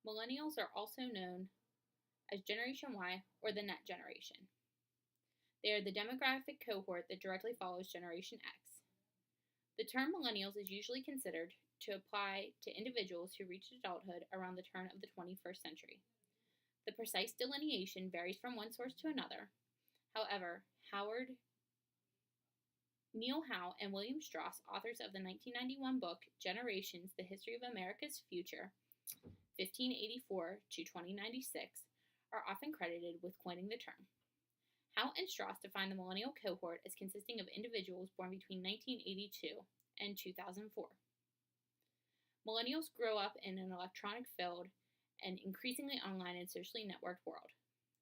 Millennials are also known as Generation Y or the Net Generation. They are the demographic cohort that directly follows Generation X. The term millennials is usually considered to apply to individuals who reached adulthood around the turn of the 21st century. The precise delineation varies from one source to another. However, Neil Howe and William Strauss, authors of the 1991 book Generations: The History of America's Future, 1584 to 2096, are often credited with coining the term. Howe and Strauss define the millennial cohort as consisting of individuals born between 1982 and 2004. Millennials grow up in an electronic-filled and increasingly online and socially networked world.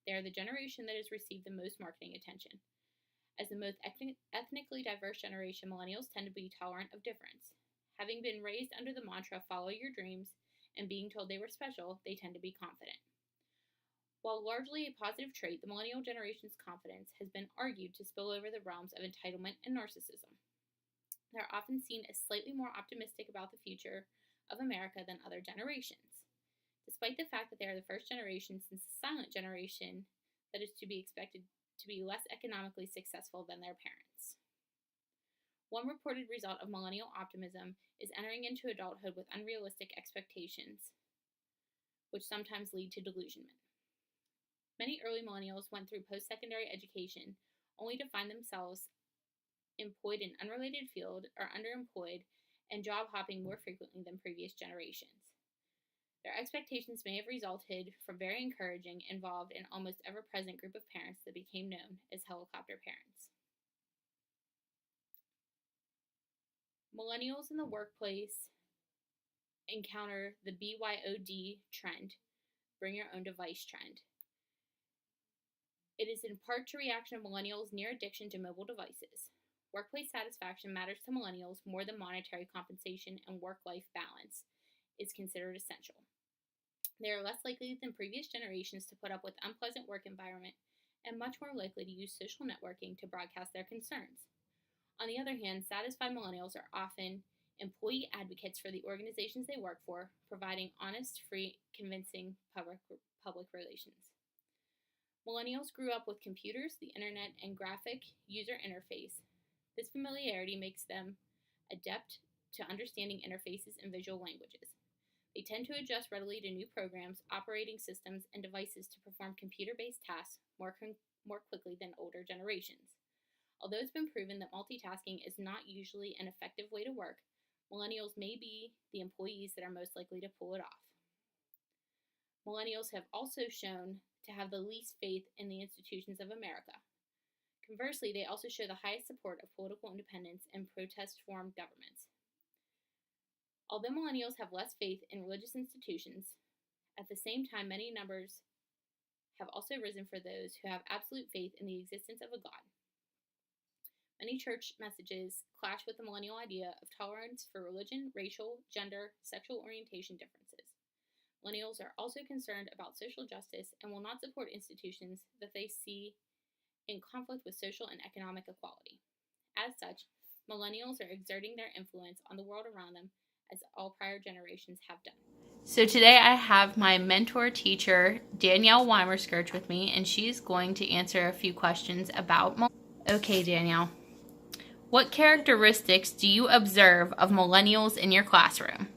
They are the generation that has received the most marketing attention. As the most ethnically diverse generation, millennials tend to be tolerant of difference. Having been raised under the mantra, follow your dreams, and being told they were special, they tend to be confident. While largely a positive trait, the millennial generation's confidence has been argued to spill over the realms of entitlement and narcissism. They are often seen as slightly more optimistic about the future of America than other generations, despite the fact that they are the first generation since the silent generation that is to be expected to be less economically successful than their parents. One reported result of millennial optimism is entering into adulthood with unrealistic expectations, which sometimes lead to delusionment. Many early millennials went through post-secondary education only to find themselves employed in unrelated field or underemployed and job hopping more frequently than previous generations. Their expectations may have resulted from very encouraging, involved, and almost ever-present group of parents that became known as helicopter parents. Millennials in the workplace encounter the BYOD trend, bring your own device trend. It is in part to reaction of millennials' near addiction to mobile devices. Workplace satisfaction matters to millennials more than monetary compensation, and work-life balance is considered essential. They are less likely than previous generations to put up with unpleasant work environment and much more likely to use social networking to broadcast their concerns. On the other hand, satisfied millennials are often employee advocates for the organizations they work for, providing honest, free, convincing public relations. Millennials grew up with computers, the internet, and graphic user interface. This familiarity makes them adept to understanding interfaces and visual languages. They tend to adjust readily to new programs, operating systems, and devices to perform computer-based tasks more quickly than older generations. Although it's been proven that multitasking is not usually an effective way to work, millennials may be the employees that are most likely to pull it off. Millennials have also shown to have the least faith in the institutions of America. Conversely, they also show the highest support of political independence and protest-formed governments. Although millennials have less faith in religious institutions, at the same time, many numbers have also risen for those who have absolute faith in the existence of a God. Many church messages clash with the millennial idea of tolerance for religion, racial, gender, sexual orientation differences. Millennials are also concerned about social justice and will not support institutions that they see in conflict with social and economic equality. As such, millennials are exerting their influence on the world around them as all prior generations have done. So today I have my mentor teacher, Danielle Weimerskirch, with me, and she's going to answer a few questions about millennials. Okay, Danielle. What characteristics do you observe of millennials in your classroom?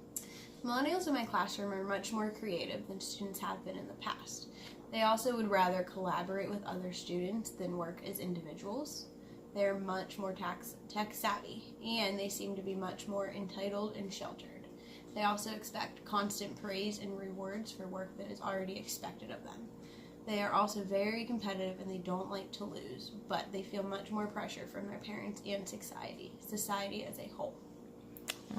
Millennials in my classroom are much more creative than students have been in the past. They also would rather collaborate with other students than work as individuals. They're much more tech savvy, and they seem to be much more entitled and sheltered. They also expect constant praise and rewards for work that is already expected of them. They are also very competitive and they don't like to lose, but they feel much more pressure from their parents and society as a whole.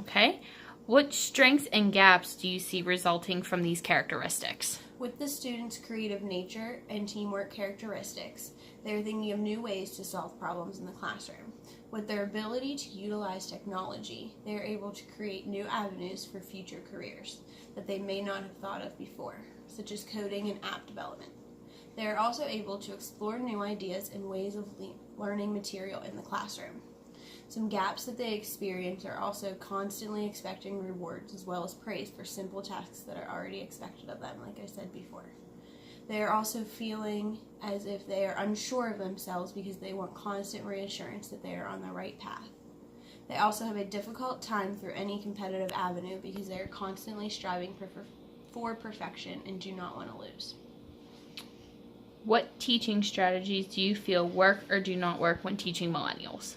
Okay. What strengths and gaps do you see resulting from these characteristics? With the students' creative nature and teamwork characteristics, they're thinking of new ways to solve problems in the classroom. With their ability to utilize technology, they are able to create new avenues for future careers that they may not have thought of before, such as coding and app development. They are also able to explore new ideas and ways of learning material in the classroom. Some gaps that they experience are also constantly expecting rewards as well as praise for simple tasks that are already expected of them, like I said before. They are also feeling as if they are unsure of themselves because they want constant reassurance that they are on the right path. They also have a difficult time through any competitive avenue because they are constantly striving for perfection and do not want to lose. What teaching strategies do you feel work or do not work when teaching millennials?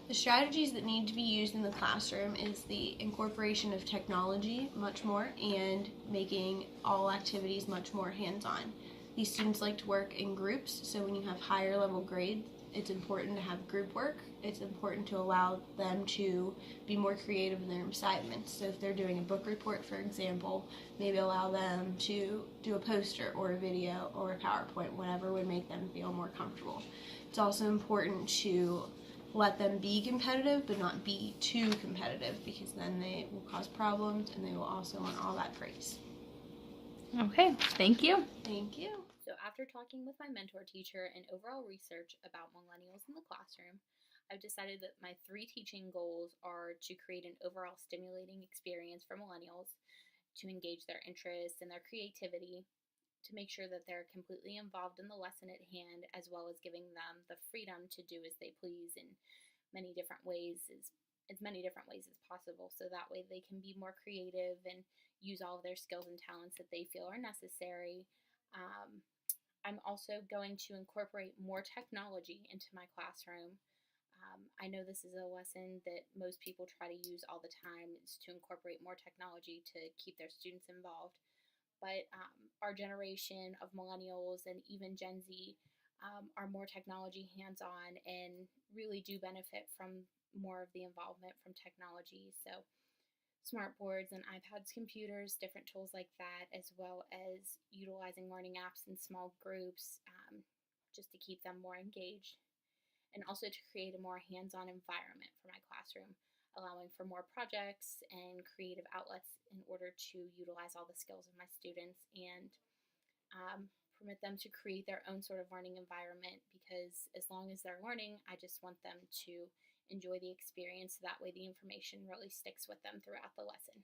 The strategies that need to be used in the classroom is the incorporation of technology much more and making all activities much more hands-on. These students like to work in groups, so when you have higher level grades, it's important to have group work. It's important to allow them to be more creative in their assignments. So if they're doing a book report, for example, maybe allow them to do a poster or a video or a PowerPoint, whatever would make them feel more comfortable. It's also important to let them be competitive, but not be too competitive, because then they will cause problems and they will also want all that praise. Okay, thank you. Thank you. So after talking with my mentor teacher and overall research about millennials in the classroom, I've decided that my 3 teaching goals are to create an overall stimulating experience for millennials, to engage their interests and their creativity, to make sure that they're completely involved in the lesson at hand, as well as giving them the freedom to do as they please in many different ways, as many different ways as possible, so that way they can be more creative and use all of their skills and talents that they feel are necessary. I'm also going to incorporate more technology into my classroom. I know this is a lesson that most people try to use all the time, is to incorporate more technology to keep their students involved. But our generation of millennials and even Gen Z are more technology hands-on and really do benefit from more of the involvement from technology. So smart boards and iPads, computers, different tools like that, as well as utilizing learning apps in small groups, just to keep them more engaged, and also to create a more hands-on environment for my classroom, allowing for more projects and creative outlets in order to utilize all the skills of my students and permit them to create their own sort of learning environment, because as long as they're learning, I just want them to enjoy the experience. That way the information really sticks with them throughout the lesson.